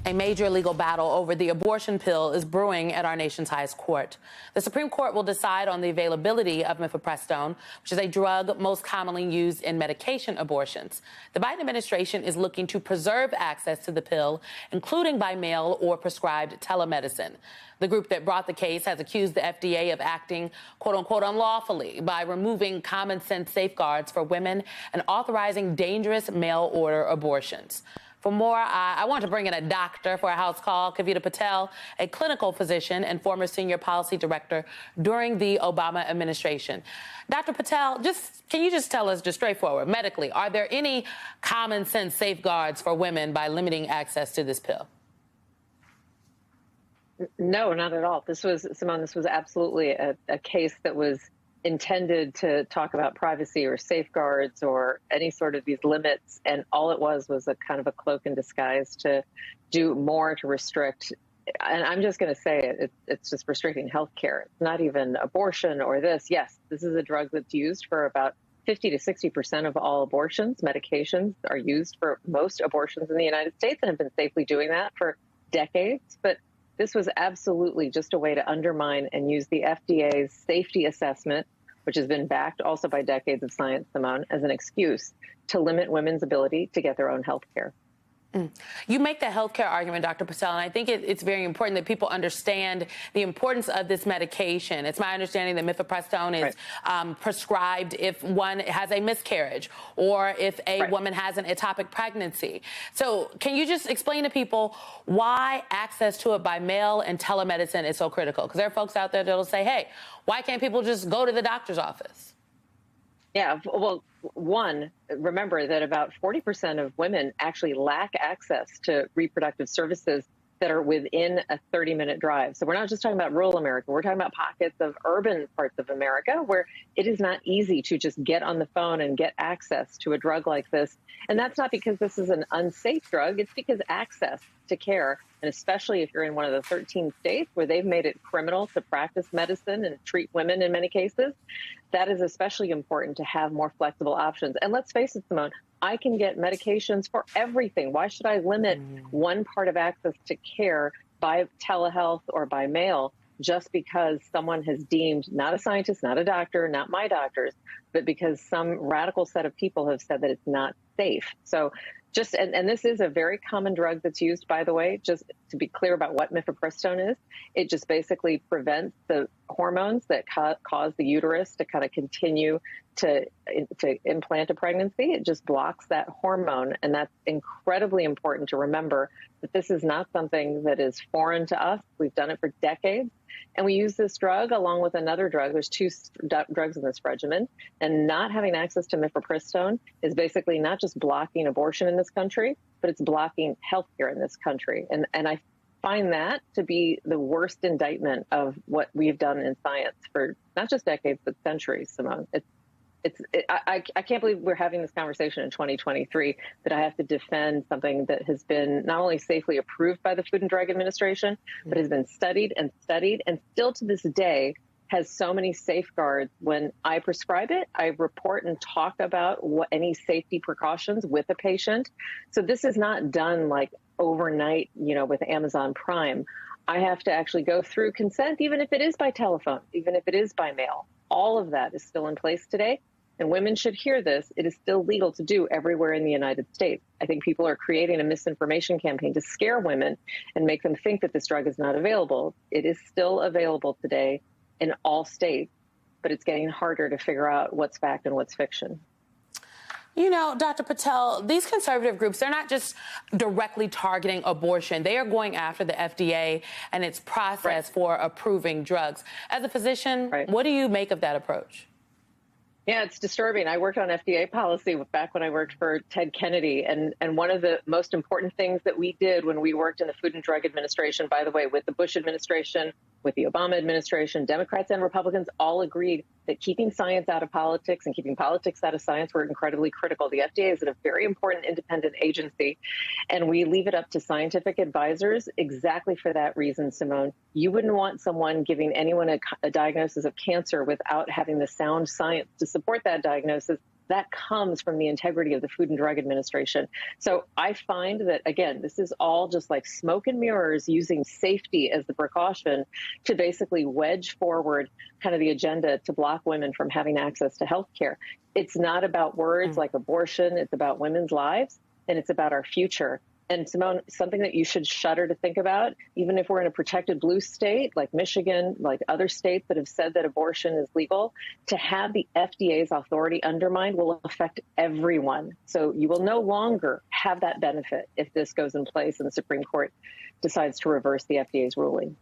A major legal battle over the abortion pill is brewing at our nation's highest court. The Supreme Court will decide on the availability of mifepristone, which is a drug most commonly used in medication abortions. The Biden administration is looking to preserve access to the pill, including by mail or prescribed telemedicine. The group that brought the case has accused the FDA of acting, quote unquote, unlawfully by removing common sense safeguards for women and authorizing dangerous mail order abortions. For more, I want to bring in a doctor for a house call, Kavita Patel, a clinical physician and former senior policy director during the Obama administration. Dr. Patel, can you just tell us just straightforward, medically, are there any common sense safeguards for women by limiting access to this pill? No, not at all. Simone, this was absolutely a case that was intended to talk about privacy or safeguards or any sort of these limits. And all it was a kind of a cloak in disguise to do more to restrict. And I'm just going to say it's just restricting healthcare. It's not even abortion or this. Yes, this is a drug that's used for about 50 to 60% of all abortions. Medications are used for most abortions in the United States and have been safely doing that for decades. But this was absolutely just a way to undermine and use the FDA's safety assessment, which has been backed also by decades of science, Simone, as an excuse to limit women's ability to get their own health care. You make the healthcare argument, Dr. Patel, and I think it's very important that people understand the importance of this medication. It's my understanding that mifepristone is prescribed if one has a miscarriage or if a woman has an ectopic pregnancy. So can you just explain to people why access to it by mail and telemedicine is so critical? Because there are folks out there that will say, hey, why can't people just go to the doctor's office? Yeah, well, one, remember that about 40% of women actually lack access to reproductive services that are within a 30-minute drive. So we're not just talking about rural America. We're talking about pockets of urban parts of America where it is not easy to just get on the phone and get access to a drug like this. And that's not because this is an unsafe drug. It's because access to care, and especially if you're in one of the 13 states where they've made it criminal to practice medicine and treat women in many cases, that is especially important to have more flexible options. And let's face it, Simone, I can get medications for everything. Why should I limit one part of access to care by telehealth or by mail just because someone has deemed, not a scientist, not a doctor, not my doctors, but because some radical set of people have said that it's not safe. So and this is a very common drug that's used, by the way, just to be clear about what mifepristone is. It just basically prevents the hormones that cause the uterus to kind of continue to implant a pregnancy. It just blocks that hormone. And that's incredibly important to remember that this is not something that is foreign to us. We've done it for decades. And we use this drug along with another drug. There's two drugs in this regimen. And not having access to mifepristone is basically not just blocking abortion in this country, but it's blocking healthcare in this country. And I find that to be the worst indictment of what we've done in science for not just decades, but centuries, Simone. I can't believe we're having this conversation in 2023, that I have to defend something that has been not only safely approved by the Food and Drug Administration, but has been studied and still to this day has so many safeguards. When I prescribe it, I report and talk about any safety precautions with a patient. So this is not done like overnight, with Amazon Prime. I have to actually go through consent, even if it is by telephone, even if it is by mail. All of that is still in place today. And women should hear this. It is still legal to do everywhere in the United States. I think people are creating a misinformation campaign to scare women and make them think that this drug is not available. It is still available today in all states, but it's getting harder to figure out what's fact and what's fiction. Dr. Patel, these conservative groups, they're not just directly targeting abortion. They are going after the FDA and its process for approving drugs. As a physician, what do you make of that approach? Yeah, it's disturbing. I worked on FDA policy back when I worked for Ted Kennedy. And one of the most important things that we did when we worked in the Food and Drug Administration, by the way, with the Bush administration, with the Obama administration, Democrats and Republicans all agreed that keeping science out of politics and keeping politics out of science were incredibly critical. The FDA is a very important independent agency, and we leave it up to scientific advisors exactly for that reason, Simone. You wouldn't want someone giving anyone a diagnosis of cancer without having the sound science to support that diagnosis that comes from the integrity of the Food and Drug Administration. So I find that, again, this is all just like smoke and mirrors, using safety as the precaution to basically wedge forward kind of the agenda to block women from having access to health care. It's not about words like abortion. It's about women's lives, and it's about our future. And Simone, something that you should shudder to think about, even if we're in a protected blue state like Michigan, like other states that have said that abortion is legal, to have the FDA's authority undermined will affect everyone. So you will no longer have that benefit if this goes in place and the Supreme Court decides to reverse the FDA's ruling.